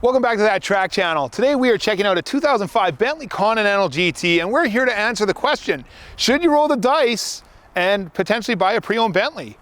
Welcome back to That Track Channel. Today we are checking out a 2005 Bentley Continental GT, and we're here to answer the question, should you roll the dice and potentially buy a pre-owned Bentley?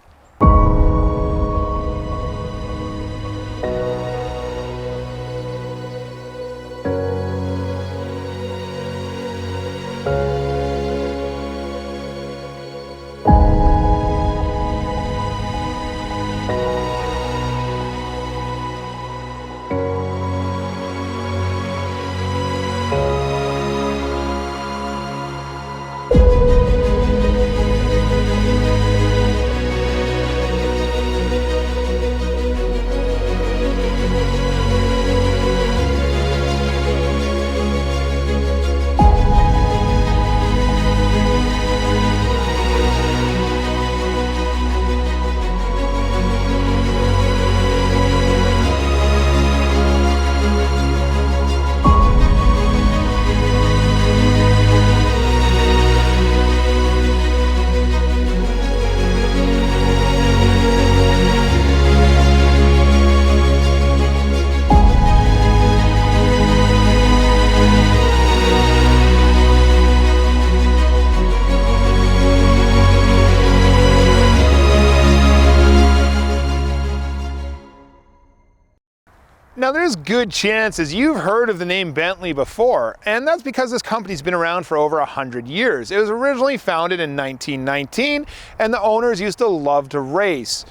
Now there's good chances you've heard of the name Bentley before, and that's because this company's been around for over 100 years. It was originally founded in 1919, and the owners used to love to race.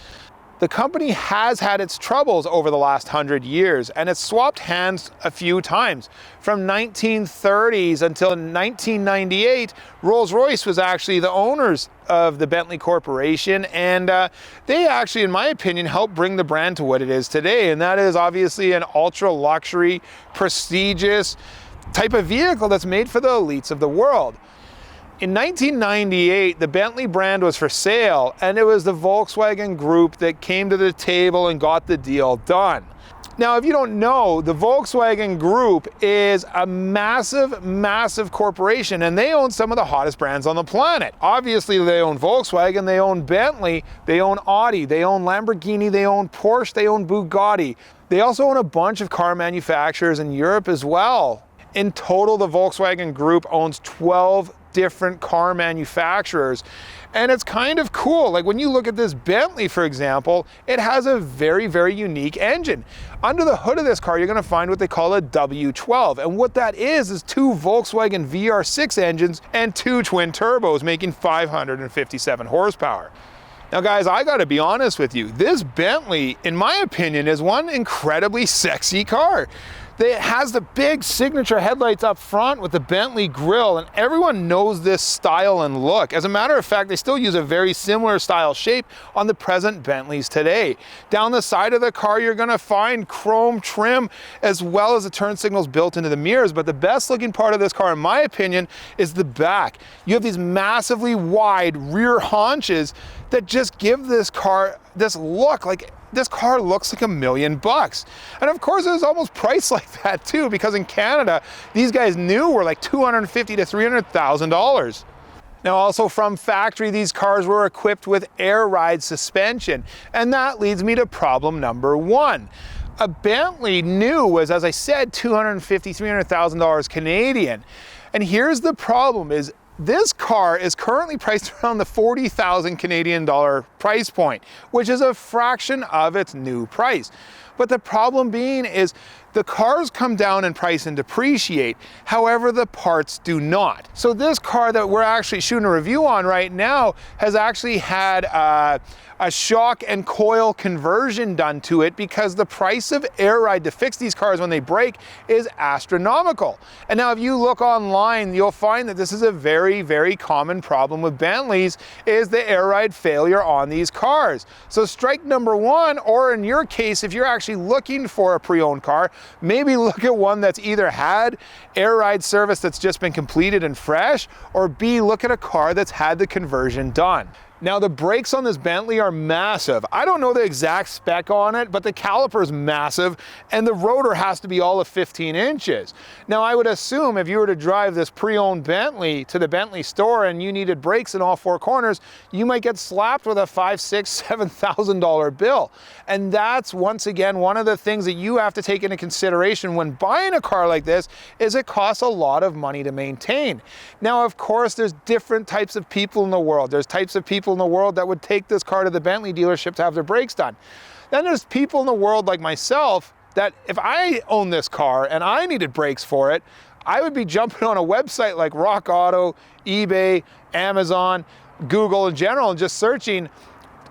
The company has had its troubles over the last 100 years, and it's swapped hands a few times. From 1930s until 1998, Rolls-Royce was actually the owners of the Bentley Corporation, and they actually, in my opinion, helped bring the brand to what it is today, and that is obviously an ultra-luxury, prestigious type of vehicle that's made for the elites of the world. In 1998, the Bentley brand was for sale, and it was the Volkswagen Group that came to the table and got the deal done. Now, if you don't know, the Volkswagen Group is a massive, massive corporation, and they own some of the hottest brands on the planet. Obviously, they own Volkswagen, they own Bentley, they own Audi, they own Lamborghini, they own Porsche, they own Bugatti. They also own a bunch of car manufacturers in Europe as well. In total, the Volkswagen Group owns 12 different car manufacturers, and it's kind of cool. Like when you look at this Bentley, for example, it has a very, very unique engine. Under the hood of this car, you're going to find what they call a W12, and what that is two Volkswagen VR6 engines and two twin turbos, making 557 horsepower. Now guys, I gotta be honest with you, this Bentley, in my opinion, is one incredibly sexy car. It has the big signature headlights up front with the Bentley grille, and everyone knows this style and look. As a matter of fact, they still use a very similar style shape on the present Bentleys today. Down the side of the car, you're gonna find chrome trim as well as the turn signals built into the mirrors, but the best looking part of this car, in my opinion, is the back. You have these massively wide rear haunches that just give this car this look. Like, this car looks like $1 million. And of course, it was almost priced like that too, because in Canada, these guys new were like $250,000 to $300,000. Now also from factory, these cars were equipped with air ride suspension. And that leads me to problem number one. A Bentley new was, as I said, $250,000, $300,000 Canadian. And here's the problem is, this car is currently priced around the 40,000 Canadian dollar price point, which is a fraction of its new price. But the problem being is the cars come down in price and depreciate, however the parts do not. So this car that we're actually shooting a review on right now has actually had a shock and coil conversion done to it, because the price of air ride to fix these cars when they break is astronomical. And now if you look online, you'll find that this is a very, very common problem with Bentleys, is the air ride failure on these cars. So strike number one, or in your case, if you're actually looking for a pre-owned car, maybe look at one that's either had air ride service that's just been completed and fresh, or B, look at a car that's had the conversion done. Now the brakes on this Bentley are massive. I don't know the exact spec on it, but the caliper is massive and the rotor has to be all of 15 inches. Now I would assume if you were to drive this pre-owned Bentley to the Bentley store and you needed brakes in all four corners, you might get slapped with a $5,000, $6,000, $7,000 bill. And that's once again one of the things that you have to take into consideration when buying a car like this is it costs a lot of money to maintain. Now of course there's different types of people in the world. There's types of people in the world that would take this car to the Bentley dealership to have their brakes done. Then there's people in the world like myself that if I owned this car and I needed brakes for it, I would be jumping on a website like Rock Auto, eBay, Amazon, Google in general and just searching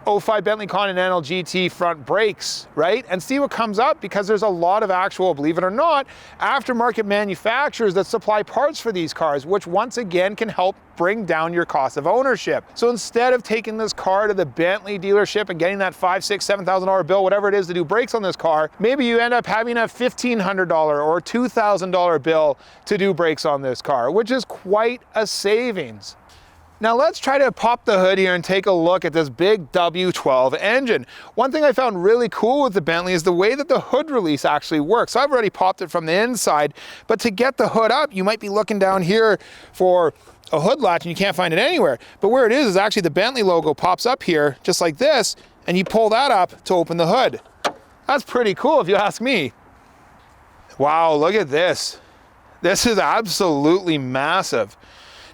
05 Bentley Continental GT front brakes, right? And see what comes up, because there's a lot of actual, believe it or not, aftermarket manufacturers that supply parts for these cars, which once again can help bring down your cost of ownership. So instead of taking this car to the Bentley dealership and getting that $5,000, $6,000, $7,000 bill, whatever it is to do brakes on this car, maybe you end up having a $1,500 or $2,000 bill to do brakes on this car, which is quite a savings. Now let's try to pop the hood here and take a look at this big W12 engine. One thing I found really cool with the Bentley is the way that the hood release actually works. So I've already popped it from the inside, but to get the hood up, you might be looking down here for a hood latch and you can't find it anywhere. But where it is actually the Bentley logo pops up here just like this, and you pull that up to open the hood. That's pretty cool if you ask me. Wow, look at this. This is absolutely massive.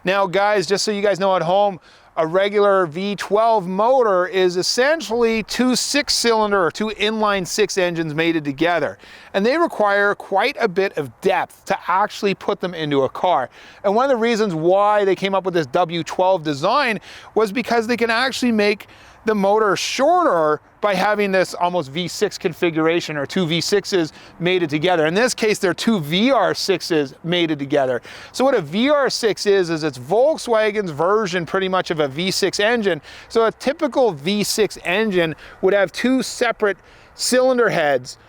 Now guys, just so you guys know at home, a regular V12 motor is essentially two 6-cylinder or two inline 6 engines mated together. And they require quite a bit of depth to actually put them into a car. And one of the reasons why they came up with this W12 design was because they can actually make the motor shorter by having this almost V6 configuration, or two V6s mated together. In this case, they're two VR6s mated together. So what a VR6 is it's Volkswagen's version pretty much of a V6 engine. So a typical V6 engine would have two separate cylinder heads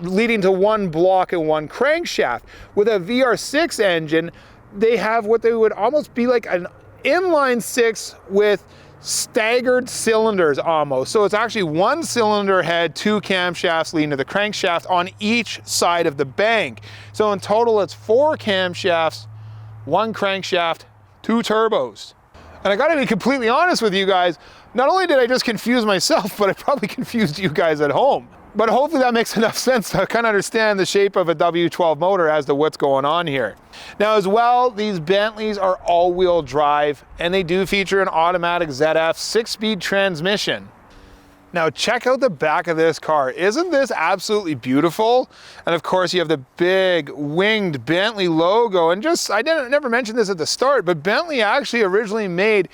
leading to one block and one crankshaft. With a VR6 engine, they have what they would almost be like an inline 6 with staggered cylinders almost. So it's actually one cylinder head, two camshafts leading to the crankshaft on each side of the bank. So in total, it's 4 camshafts, 1 crankshaft, 2 turbos. And I gotta be completely honest with you guys, not only did I just confuse myself, but I probably confused you guys at home. But hopefully that makes enough sense to kind of understand the shape of a W12 motor as to what's going on here. Now as well, these Bentleys are all-wheel drive and they do feature an automatic ZF 6-speed transmission. Now check out the back of this car. Isn't this absolutely beautiful? And of course you have the big winged Bentley logo. And just, I never mentioned this at the start, but Bentley actually originally made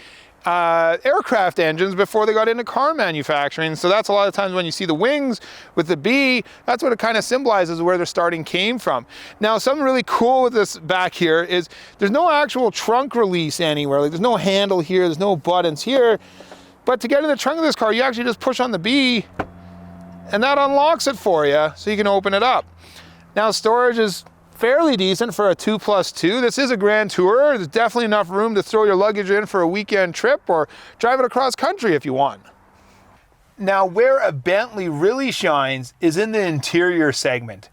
aircraft engines before they got into car manufacturing. So that's a lot of times when you see the wings with the B, that's what it kind of symbolizes where their starting came from. Now something really cool with this back here is there's no actual trunk release anywhere. Like there's no handle here, there's no buttons here. But to get in the trunk of this car, you actually just push on the B and that unlocks it for you so you can open it up. Now storage is fairly decent for a 2+2. This is a Grand Tourer. There's definitely enough room to throw your luggage in for a weekend trip or drive it across country if you want. Now where a Bentley really shines is in the interior segment.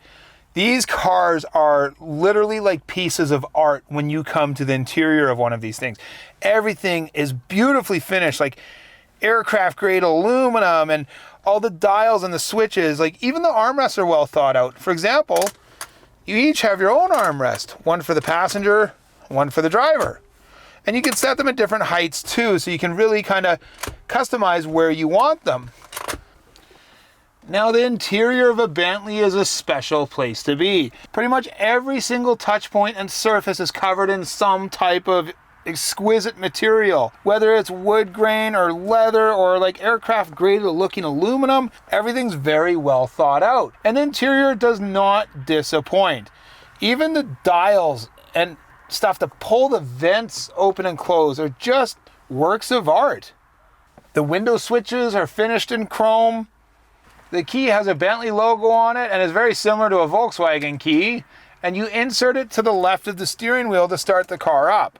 These cars are literally like pieces of art when you come to the interior of one of these things. Everything is beautifully finished, like aircraft grade aluminum, and all the dials and the switches, like even the armrests are well thought out. For example, you each have your own armrest, one for the passenger, one for the driver. And you can set them at different heights too, so you can really kind of customize where you want them. Now the interior of a Bentley is a special place to be. Pretty much every single touch point and surface is covered in some type of exquisite material, whether it's wood grain or leather or like aircraft grade looking aluminum. Everything's very well thought out, and the interior does not disappoint. Even the dials and stuff to pull the vents open and close are just works of art. The window switches are finished in chrome. The key has a Bentley logo on it and is very similar to a Volkswagen key, and you insert it to the left of the steering wheel to start the car up.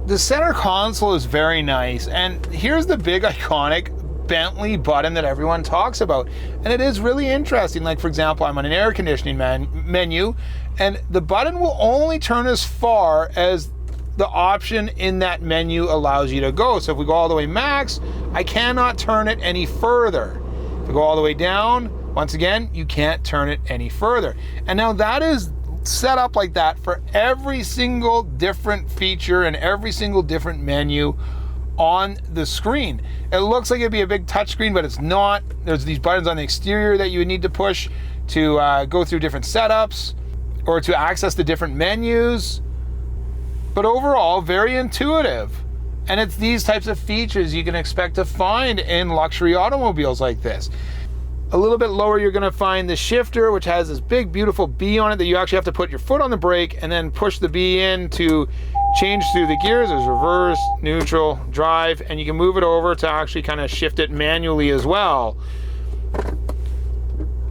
The center console is very nice, and here's the big iconic Bentley button that everyone talks about, and it is really interesting. Like, for example, I'm on an air conditioning menu, and the button will only turn as far as the option in that menu allows you to go. So if we go all the way max, I cannot turn it any further. If we go all the way down, once again, you can't turn it any further. And now that is set up like that for every single different feature and every single different menu on the screen. It looks like it'd be a big touch screen, but it's not. There's these buttons on the exterior that you would need to push to go through different setups or to access the different menus. But overall, very intuitive. And it's these types of features you can expect to find in luxury automobiles like this. A little bit lower, you're gonna find the shifter, which has this big, beautiful B on it that you actually have to put your foot on the brake and then push the B in to change through the gears. There's reverse, neutral, drive, and you can move it over to actually kind of shift it manually as well.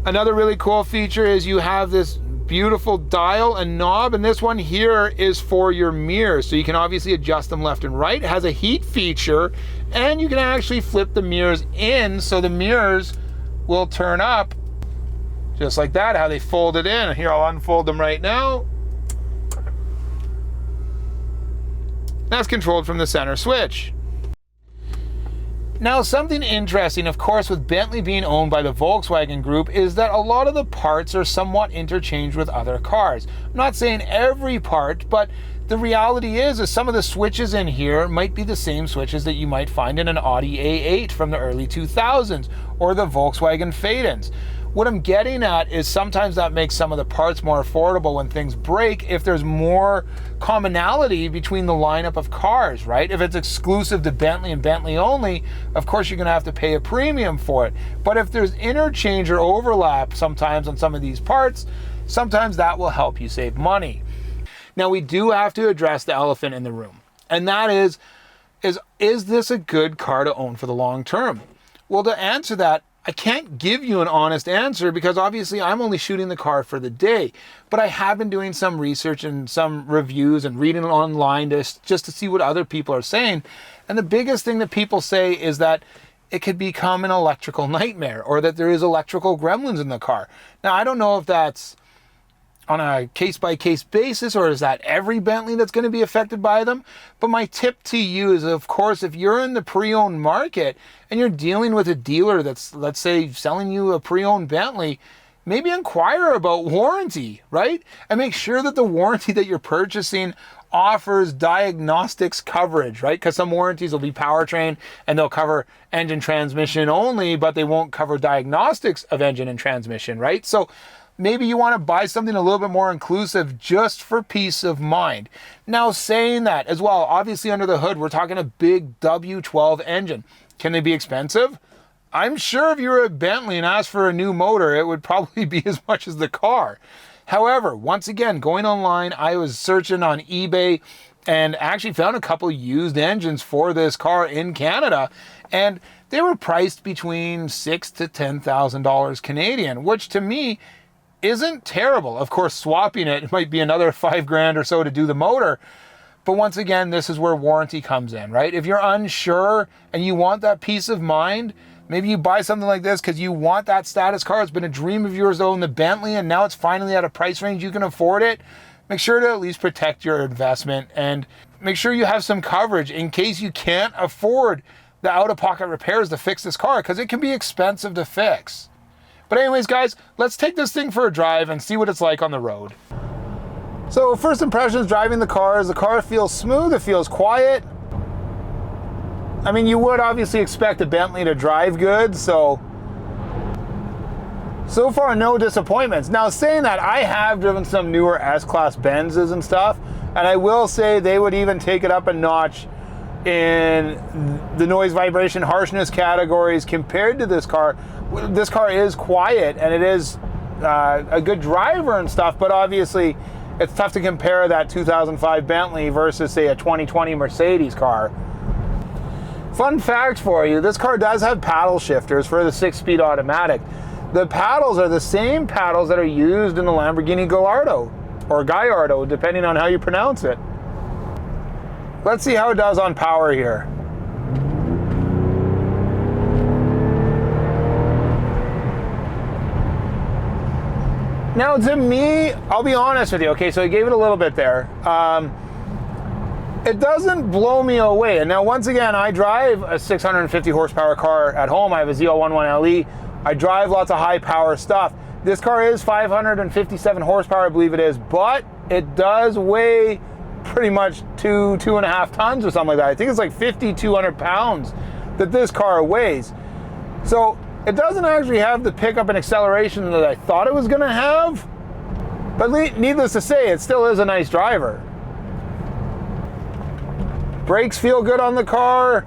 Another really cool feature is you have this beautiful dial and knob, and this one here is for your mirrors, so you can obviously adjust them left and right. It has a heat feature, and you can actually flip the mirrors in so the mirrors will turn up just like that, how they fold it in. Here, I'll unfold them right now. That's controlled from the center switch. Now, something interesting, of course, with Bentley being owned by the Volkswagen Group is that a lot of the parts are somewhat interchanged with other cars. I'm not saying every part, but the reality is some of the switches in here might be the same switches that you might find in an Audi A8 from the early 2000s or the Volkswagen Phaetons. What I'm getting at is sometimes that makes some of the parts more affordable when things break if there's more commonality between the lineup of cars, right? If it's exclusive to Bentley and Bentley only, of course you're gonna have to pay a premium for it. But if there's interchange or overlap sometimes on some of these parts, sometimes that will help you save money. Now, we do have to address the elephant in the room, and that is this a good car to own for the long term? Well, to answer that, I can't give you an honest answer because obviously I'm only shooting the car for the day, but I have been doing some research and some reviews and reading online just to see what other people are saying. And the biggest thing that people say is that it could become an electrical nightmare or that there is electrical gremlins in the car. Now, I don't know if that's on a case-by-case basis, or is that every Bentley that's going to be affected by them? But my tip to you is, of course, if you're in the pre-owned market and you're dealing with a dealer that's, let's say, selling you a pre-owned Bentley, maybe inquire about warranty, right? And make sure that the warranty that you're purchasing offers diagnostics coverage, right? Because some warranties will be powertrain and they'll cover engine transmission only, but they won't cover diagnostics of engine and transmission, right? So maybe you want to buy something a little bit more inclusive just for peace of mind. Now, saying that as well, obviously under the hood, we're talking a big W12 engine. Can they be expensive? I'm sure if you were a Bentley and asked for a new motor, it would probably be as much as the car. However, once again, going online, I was searching on eBay and actually found a couple used engines for this car in Canada, and they were priced between $6,000 to $10,000 Canadian, which to me isn't terrible. Of course, swapping it might be another $5,000 or so to do the motor. But once again, this is where warranty comes in, right? If you're unsure and you want that peace of mind, maybe you buy something like this because you want that status car. It's been a dream of yours to own the Bentley, and now it's finally at a price range you can afford it. Make sure to at least protect your investment and make sure you have some coverage in case you can't afford the out-of-pocket repairs to fix this car, because it can be expensive to fix. But anyways, guys, let's take this thing for a drive and see what it's like on the road. So first impressions driving the car is the car feels smooth, it feels quiet. I mean, you would obviously expect a Bentley to drive good, so far no disappointments. Now, saying that, I have driven some newer S-Class Benzes and stuff, and I will say they would even take it up a notch in the noise, vibration, harshness categories compared to this car. This car is quiet and it is a good driver and stuff, but obviously it's tough to compare that 2005 Bentley versus, say, a 2020 Mercedes car. Fun fact for you, this car does have paddle shifters for the 6-speed automatic. The paddles are the same paddles that are used in the Lamborghini Gallardo, or Gallardo, depending on how you pronounce it. Let's see how it does on power here. Now to me, I'll be honest with you, okay, so I gave it a little bit there. It doesn't blow me away. And now once again, I drive a 650 horsepower car at home. I have a ZL11LE. I drive lots of high power stuff. This car is 557 horsepower, I believe it is, but it does weigh pretty much 2.5 tons or something like that. I think it's like 5,200 pounds that this car weighs. So it doesn't actually have the pickup and acceleration that I thought it was gonna have, but needless to say, it still is a nice driver. Brakes feel good on the car.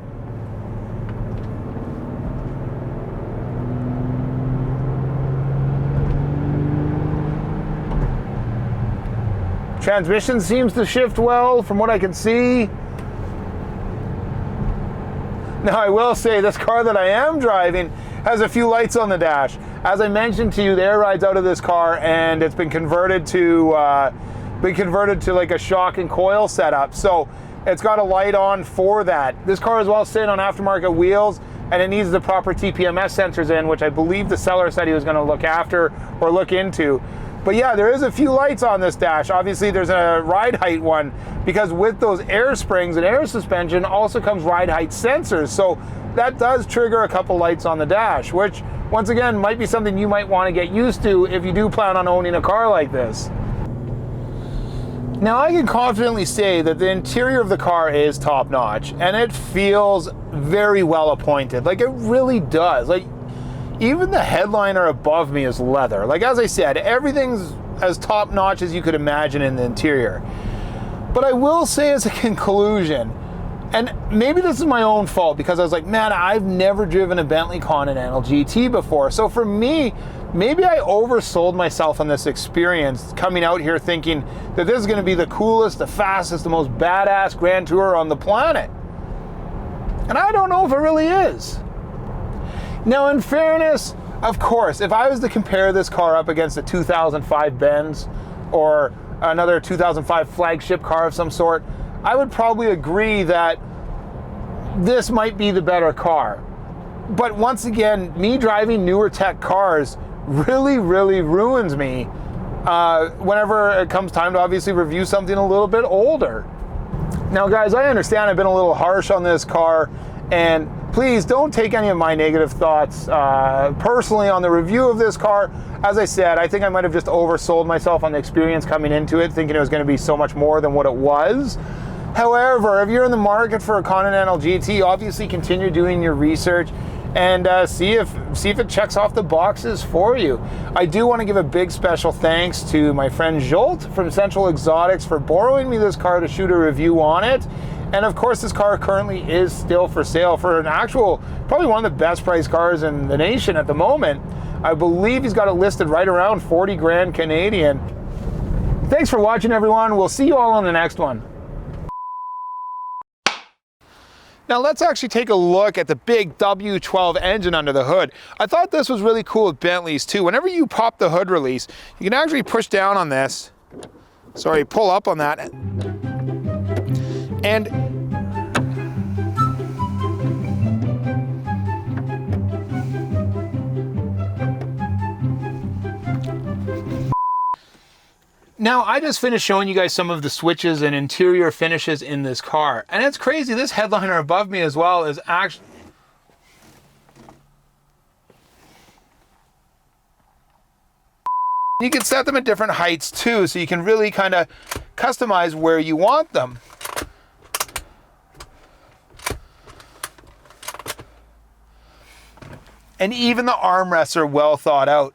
Transmission seems to shift well from what I can see. Now I will say this car that I am driving has a few lights on the dash. As I mentioned to you, the air ride's out of this car and it's been converted to like a shock and coil setup. So it's got a light on for that. This car is well sitting on aftermarket wheels and it needs the proper TPMS sensors in, which I believe the seller said he was gonna look after or look into. But yeah, there is a few lights on this dash. Obviously there's a ride height one because with those air springs and air suspension also comes ride height sensors. So that does trigger a couple lights on the dash, which once again might be something you might want to get used to if you do plan on owning a car like this. Now I can confidently say that the interior of the car is top notch and it feels very well appointed. Like it really does. Like even the headliner above me is leather. Like as I said, everything's as top notch as you could imagine in the interior. But I will say as a conclusion, and maybe this is my own fault because I was like, man, I've never driven a Bentley Continental GT before. So for me, maybe I oversold myself on this experience coming out here thinking that this is gonna be the coolest, the fastest, the most badass Grand Tourer on the planet. And I don't know if it really is. Now in fairness, of course, if I was to compare this car up against a 2005 Benz or another 2005 flagship car of some sort, I would probably agree that this might be the better car. But once again, me driving newer tech cars really ruins me whenever it comes time to obviously review something a little bit older. Now guys, I understand I've been a little harsh on this car, and please don't take any of my negative thoughts personally on the review of this car. As I said, I think I might have just oversold myself on the experience coming into it, thinking it was going to be so much more than what it was. However, if you're in the market for a Continental GT, obviously continue doing your research and see if it checks off the boxes for you. I do want to give a big special thanks to my friend Jolt from Central Exotics for borrowing me this car to shoot a review on it. And of course, this car currently is still for sale for an actual, probably one of the best priced cars in the nation at the moment. I believe he's got it listed right around 40 grand Canadian. Thanks for watching, everyone. We'll see you all on the next one. Now let's actually take a look at the big W12 engine under the hood. I thought this was really cool with Bentleys too. Whenever you pop the hood release, you can actually push down on this. Sorry, pull up on that. And now I just finished showing you guys some of the switches and interior finishes in this car. And it's crazy, this headliner above me as well is actually... You can set them at different heights too, so you can really kind of customize where you want them. And even the armrests are well thought out.